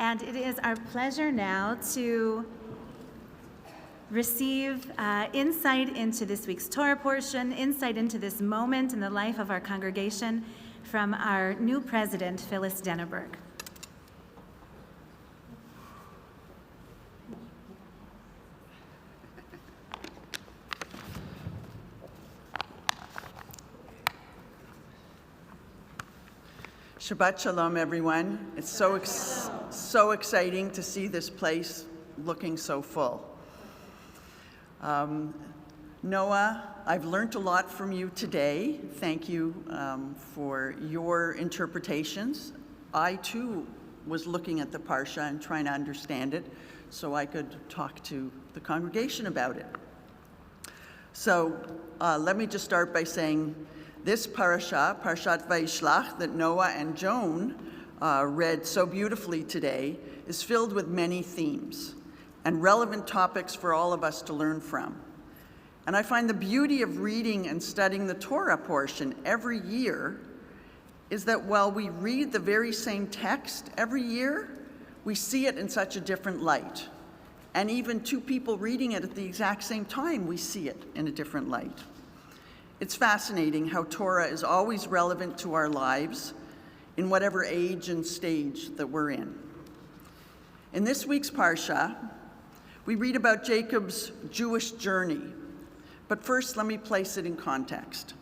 And it is our pleasure now to receive insight into this week's Torah portion, insight into this moment in the life of our congregation from our new president, Phyllis Denaburg. Shabbat Shalom, everyone. It's so exciting to see this place looking so full. Noah, I've learned a lot from you today. Thank you for your interpretations. I too was looking at the Parsha and trying to understand it so I could talk to the congregation about it. So let me just start by saying this parasha, Parshat Vayishlach, that Noah and Joan read so beautifully today, is filled with many themes and relevant topics for all of us to learn from. And I find the beauty of reading and studying the Torah portion every year is that while we read the very same text every year, we see it in such a different light. And even two people reading it at the exact same time, we see it in a different light. It's fascinating how Torah is always relevant to our lives in whatever age and stage that we're in. In this week's Parsha, we read about Jacob's Jewish journey. But first, let me place it in context.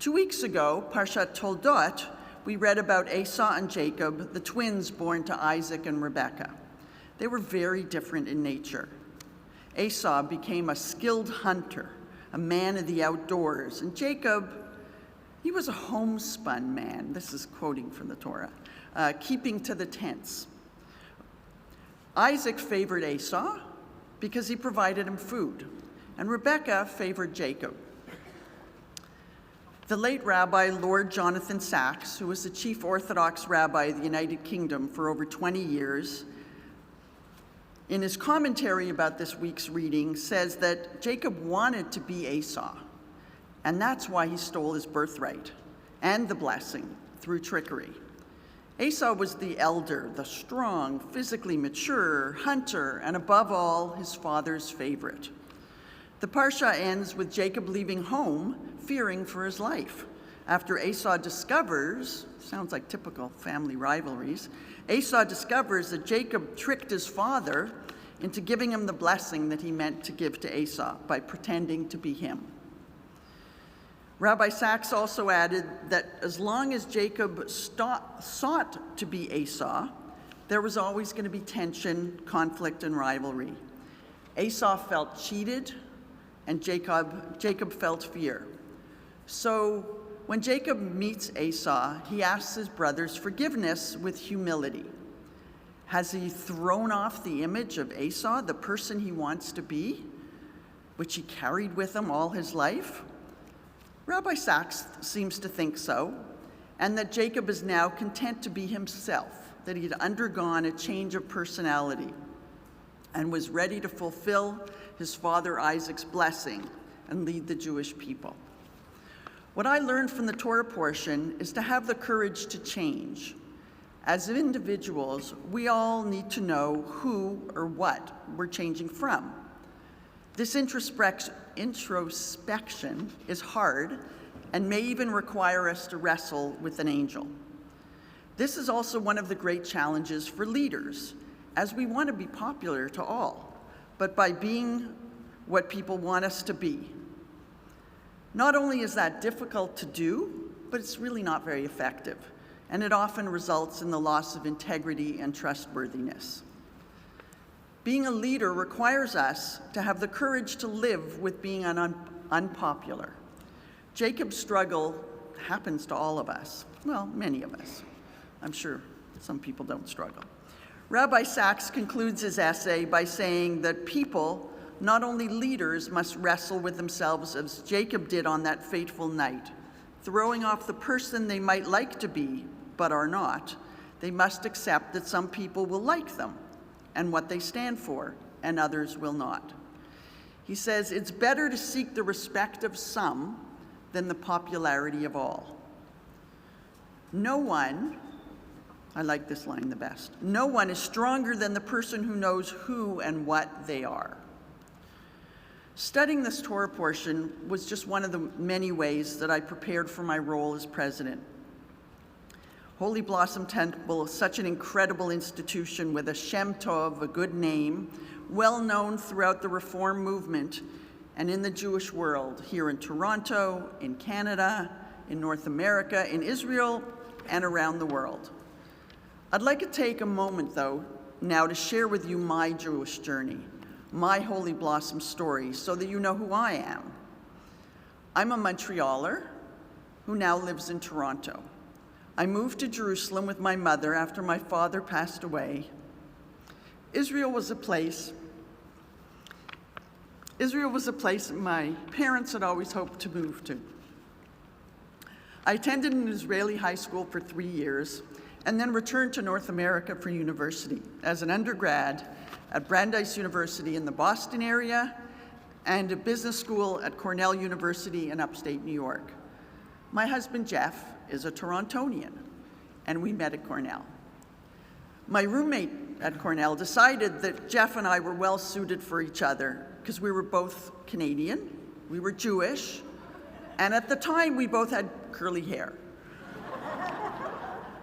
2 weeks ago, Parshat Toldot, we read about Esau and Jacob, the twins born to Isaac and Rebekah. They were very different in nature. Esau became a skilled hunter, a man of the outdoors. And Jacob, he was a homespun man. This is quoting from the Torah, keeping to the tents. Isaac favored Esau because he provided him food, and Rebekah favored Jacob. The late Rabbi Lord Jonathan Sacks, who was the chief Orthodox rabbi of the United Kingdom for over 20 years, in his commentary about this week's reading, says that Jacob wanted to be Esau, and that's why he stole his birthright and the blessing through trickery. Esau was the elder, the strong, physically mature hunter, and above all, his father's favorite. The Parsha ends with Jacob leaving home, fearing for his life. After Esau discovers, sounds like typical family rivalries, Esau discovers that Jacob tricked his father into giving him the blessing that he meant to give to Esau by pretending to be him. Rabbi Sacks also added that as long as Jacob sought to be Esau, there was always going to be tension, conflict, and rivalry. Esau felt cheated, and Jacob felt fear. So when Jacob meets Esau, he asks his brother's forgiveness with humility. Has he thrown off the image of Esau, the person he wants to be, which he carried with him all his life? Rabbi Sacks seems to think so, and that Jacob is now content to be himself, that he had undergone a change of personality and was ready to fulfill his father Isaac's blessing and lead the Jewish people. What I learned from the Torah portion is to have the courage to change. As individuals, we all need to know who or what we're changing from. This introspection is hard and may even require us to wrestle with an angel. This is also one of the great challenges for leaders, as we want to be popular to all, but by being what people want us to be. Not only is that difficult to do, but it's really not very effective, and it often results in the loss of integrity and trustworthiness. Being a leader requires us to have the courage to live with being unpopular. Jacob's struggle happens to all of us. Well, many of us. I'm sure some people don't struggle. Rabbi Sacks concludes his essay by saying that people, not only leaders, must wrestle with themselves as Jacob did on that fateful night, throwing off the person they might like to be, but are not. They must accept that some people will like them and what they stand for, and others will not. He says, it's better to seek the respect of some than the popularity of all. No one, I like this line the best. No one is stronger than the person who knows who and what they are. Studying this Torah portion was just one of the many ways that I prepared for my role as president. Holy Blossom Temple is such an incredible institution with a Shem Tov, a good name, well known throughout the Reform movement and in the Jewish world, here in Toronto, in Canada, in North America, in Israel, and around the world. I'd like to take a moment, though, now to share with you my Jewish journey, my Holy Blossom story, so that you know who I am. I'm a Montrealer who now lives in Toronto. I moved to Jerusalem with my mother after my father passed away. Israel was a place my parents had always hoped to move to. I attended an Israeli high school for 3 years and then returned to North America for university as an undergrad at Brandeis University in the Boston area and a business school at Cornell University in upstate New York. My husband, Jeff, is a Torontonian, and we met at Cornell. My roommate at Cornell decided that Jeff and I were well suited for each other because we were both Canadian, we were Jewish, and at the time we both had curly hair.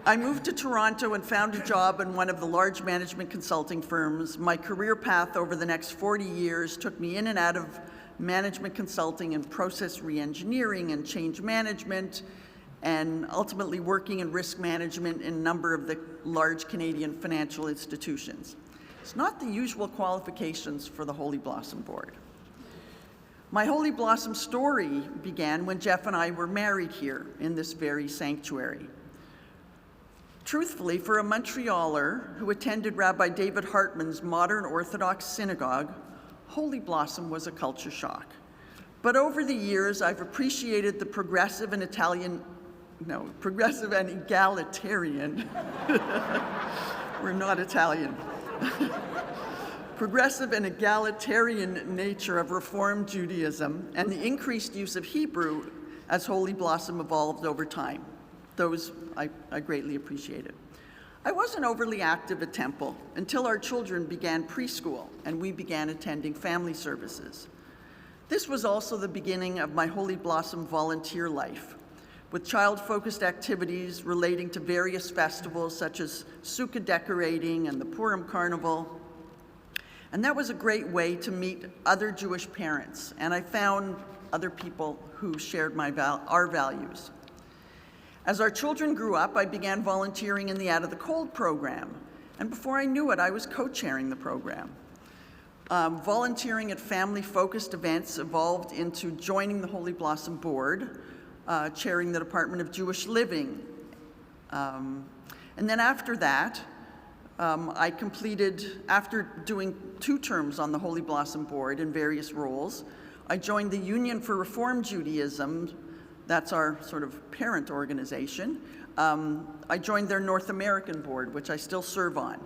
I moved to Toronto and found a job in one of the large management consulting firms. My career path over the next 40 years took me in and out of management consulting and process re-engineering and change management, and ultimately working in risk management in a number of the large Canadian financial institutions. It's not the usual qualifications for the Holy Blossom Board. My Holy Blossom story began when Jeff and I were married here in this very sanctuary. Truthfully, for a Montrealer who attended Rabbi David Hartman's modern Orthodox synagogue, Holy Blossom was a culture shock. But over the years, I've appreciated the progressive and egalitarian, we're not Italian, progressive and egalitarian nature of Reform Judaism and the increased use of Hebrew as Holy Blossom evolved over time. Those I greatly appreciated. I wasn't overly active at Temple until our children began preschool and we began attending family services. This was also the beginning of my Holy Blossom volunteer life, with child-focused activities relating to various festivals such as Sukkah decorating and the Purim Carnival. And that was a great way to meet other Jewish parents, and I found other people who shared our values. As our children grew up, I began volunteering in the Out of the Cold program, and before I knew it, I was co-chairing the program. Volunteering at family-focused events evolved into joining the Holy Blossom Board, chairing the Department of Jewish Living. And then after that, after doing 2 terms on the Holy Blossom Board in various roles, I joined the Union for Reform Judaism. That's our sort of parent organization. I joined their North American board, which I still serve on.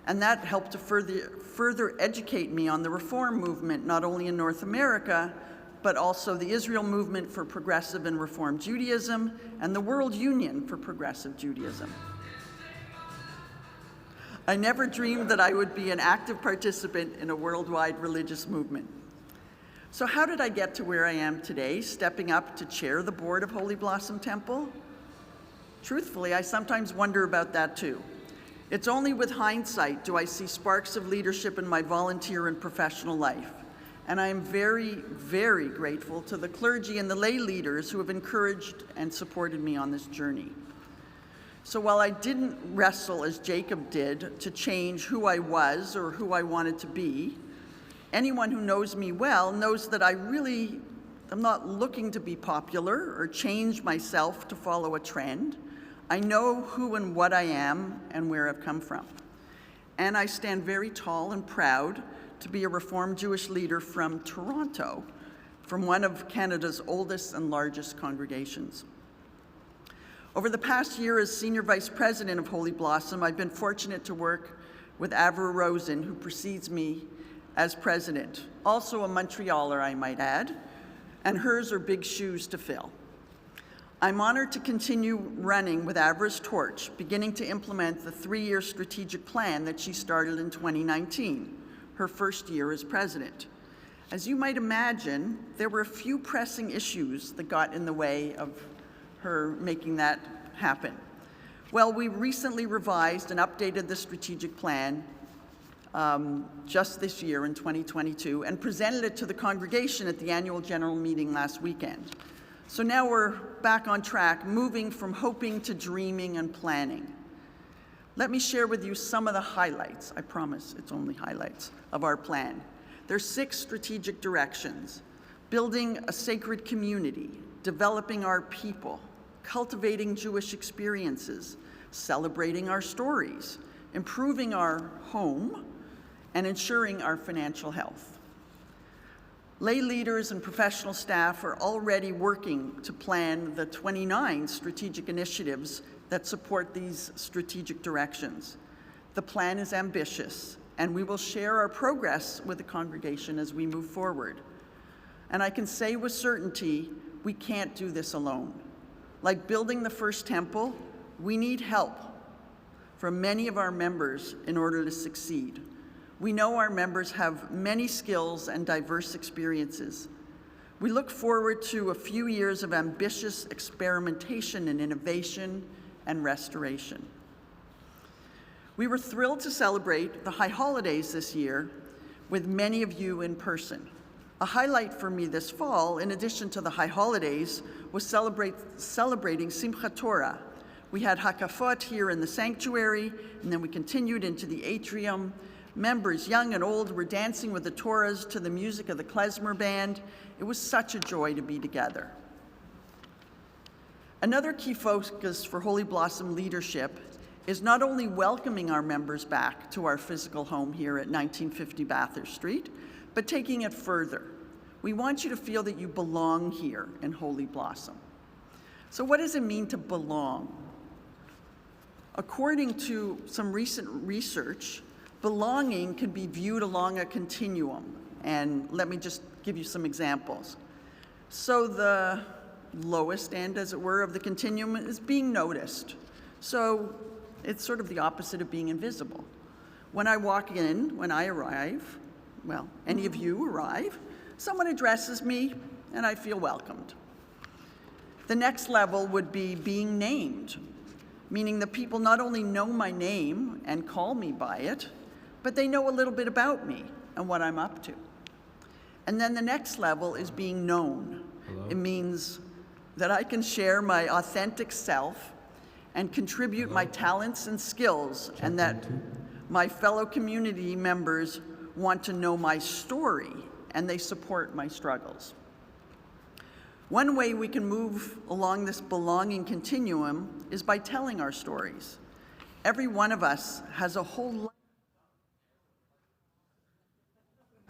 And that helped to further educate me on the reform movement, not only in North America, but also the Israel movement for progressive and reform Judaism, and the World Union for Progressive Judaism. I never dreamed that I would be an active participant in a worldwide religious movement. So how did I get to where I am today, stepping up to chair the board of Holy Blossom Temple? Truthfully, I sometimes wonder about that too. It's only with hindsight do I see sparks of leadership in my volunteer and professional life. And I am very, very grateful to the clergy and the lay leaders who have encouraged and supported me on this journey. So while I didn't wrestle as Jacob did to change who I was or who I wanted to be, anyone who knows me well knows that I'm not looking to be popular or change myself to follow a trend. I know who and what I am and where I've come from. And I stand very tall and proud to be a Reformed Jewish leader from Toronto, from one of Canada's oldest and largest congregations. Over the past year as Senior Vice President of Holy Blossom, I've been fortunate to work with Avra Rosen, who precedes me as president, also a Montrealer, I might add, and hers are big shoes to fill. I'm honored to continue running with Avra's torch, beginning to implement the 3-year strategic plan that she started in 2019, her first year as president. As you might imagine, there were a few pressing issues that got in the way of her making that happen. Well, we recently revised and updated the strategic plan just this year in 2022 and presented it to the congregation at the annual general meeting last weekend. So now we're back on track, moving from hoping to dreaming and planning. Let me share with you some of the highlights, I promise it's only highlights, of our plan. There's 6 strategic directions: building a sacred community, developing our people, cultivating Jewish experiences, celebrating our stories, improving our home, and ensuring our financial health. Lay leaders and professional staff are already working to plan the 29 strategic initiatives that support these strategic directions. The plan is ambitious, and we will share our progress with the congregation as we move forward. And I can say with certainty, we can't do this alone. Like building the first temple, we need help from many of our members in order to succeed. We know our members have many skills and diverse experiences. We look forward to a few years of ambitious experimentation and innovation and restoration. We were thrilled to celebrate the high holidays this year with many of you in person. A highlight for me this fall, in addition to the high holidays, was celebrating Simchat Torah. We had Hakafot here in the sanctuary, and then we continued into the atrium. Members, young and old, were dancing with the Torahs to the music of the klezmer band. It was such a joy to be together. Another key focus for Holy Blossom leadership is not only welcoming our members back to our physical home here at 1950 Bathurst Street, but taking it further. We want you to feel that you belong here in Holy Blossom. So what does it mean to belong? According to some recent research, belonging can be viewed along a continuum. And let me just give you some examples. So the lowest end, as it were, of the continuum is being noticed. So it's sort of the opposite of being invisible. When I walk in, when I arrive, well, any of you arrive, someone addresses me and I feel welcomed. The next level would be being named, meaning that people not only know my name and call me by it, but they know a little bit about me and what I'm up to. And then the next level is being known. Hello? It means that I can share my authentic self and contribute my talents and skills, and that my fellow community members want to know my story and they support my struggles. One way we can move along this belonging continuum is by telling our stories. Every one of us has a whole life,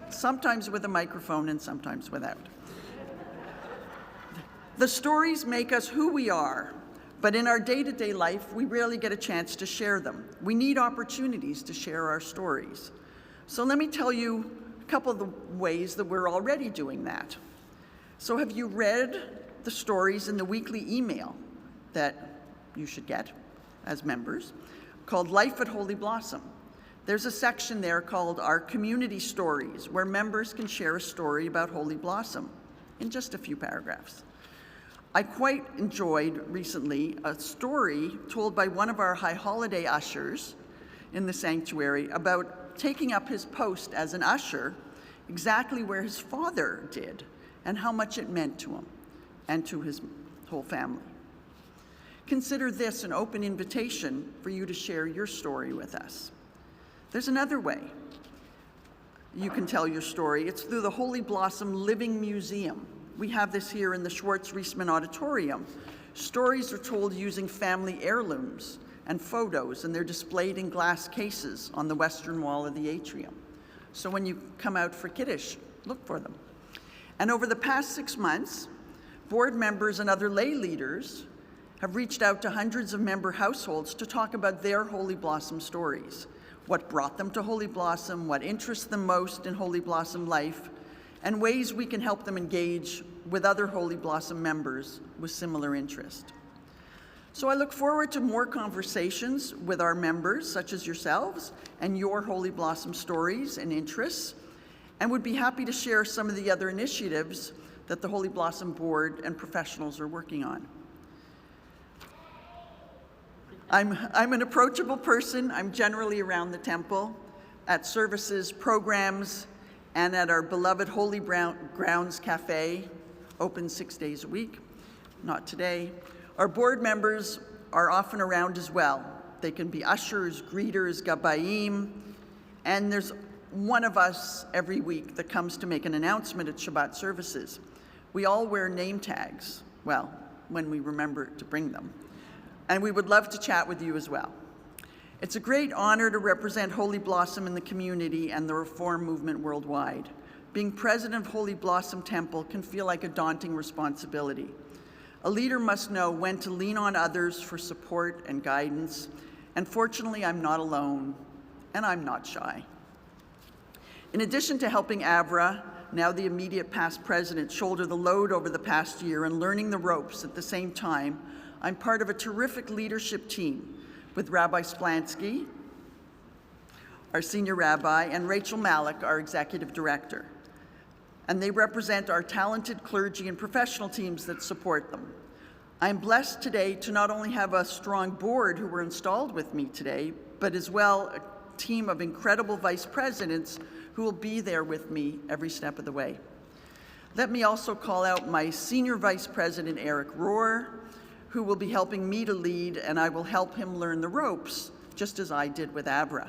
sometimes with a microphone and sometimes without. The stories make us who we are, but in our day-to-day life, we rarely get a chance to share them. We need opportunities to share our stories. So let me tell you a couple of the ways that we're already doing that. So have you read the stories in the weekly email that you should get as members, called Life at Holy Blossom? There's a section there called Our Community Stories, where members can share a story about Holy Blossom in just a few paragraphs. I quite enjoyed recently a story told by one of our high holiday ushers in the sanctuary about taking up his post as an usher exactly where his father did and how much it meant to him and to his whole family. Consider this an open invitation for you to share your story with us. There's another way you can tell your story. It's through the Holy Blossom Living Museum. We have this here in the Schwartz-Reisman Auditorium. Stories are told using family heirlooms and photos, and they're displayed in glass cases on the western wall of the atrium. So when you come out for Kiddush, look for them. And over the past 6 months, board members and other lay leaders have reached out to hundreds of member households to talk about their Holy Blossom stories, what brought them to Holy Blossom, what interests them most in Holy Blossom life, and ways we can help them engage with other Holy Blossom members with similar interest. So I look forward to more conversations with our members, such as yourselves, and your Holy Blossom stories and interests, and would be happy to share some of the other initiatives that the Holy Blossom Board and professionals are working on. I'm an approachable person. I'm generally around the temple, at services, programs, and at our beloved Holy Grounds Cafe, open 6 days a week, not today. Our board members are often around as well. They can be ushers, greeters, gabayim, and there's one of us every week that comes to make an announcement at Shabbat services. We all wear name tags, well, when we remember to bring them. And we would love to chat with you as well. It's a great honor to represent Holy Blossom in the community and the Reform movement worldwide. Being president of Holy Blossom Temple can feel like a daunting responsibility. A leader must know when to lean on others for support and guidance, and fortunately, I'm not alone, and I'm not shy. In addition to helping Avra, now the immediate past president, shoulder the load over the past year and learning the ropes at the same time, I'm part of a terrific leadership team with Rabbi Splansky, our senior rabbi, and Rachel Malik, our executive director. And they represent our talented clergy and professional teams that support them. I'm blessed today to not only have a strong board who were installed with me today, but as well a team of incredible vice presidents who will be there with me every step of the way. Let me also call out my senior vice president, Eric Rohr, who will be helping me to lead, and I will help him learn the ropes, just as I did with Avra.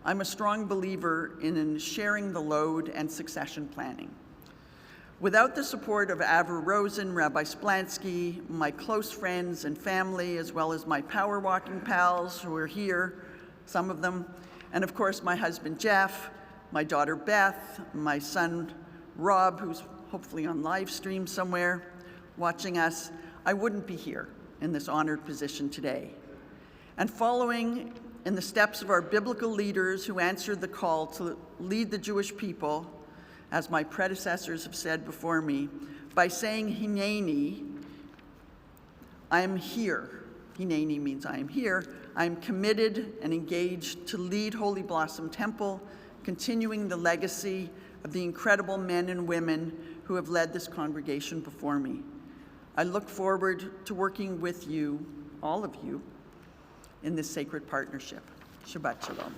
I'm a strong believer in sharing the load and succession planning. Without the support of Avra Rosen, Rabbi Splansky, my close friends and family, as well as my power walking pals who are here, some of them, and of course my husband Jeff, my daughter Beth, my son Rob, who's hopefully on live stream somewhere watching us, I wouldn't be here in this honored position today. And following in the steps of our biblical leaders who answered the call to lead the Jewish people, as my predecessors have said before me, by saying Hineni, I am here. Hineni means I am here. I am committed and engaged to lead Holy Blossom Temple, continuing the legacy of the incredible men and women who have led this congregation before me. I look forward to working with you, all of you, in this sacred partnership. Shabbat Shalom.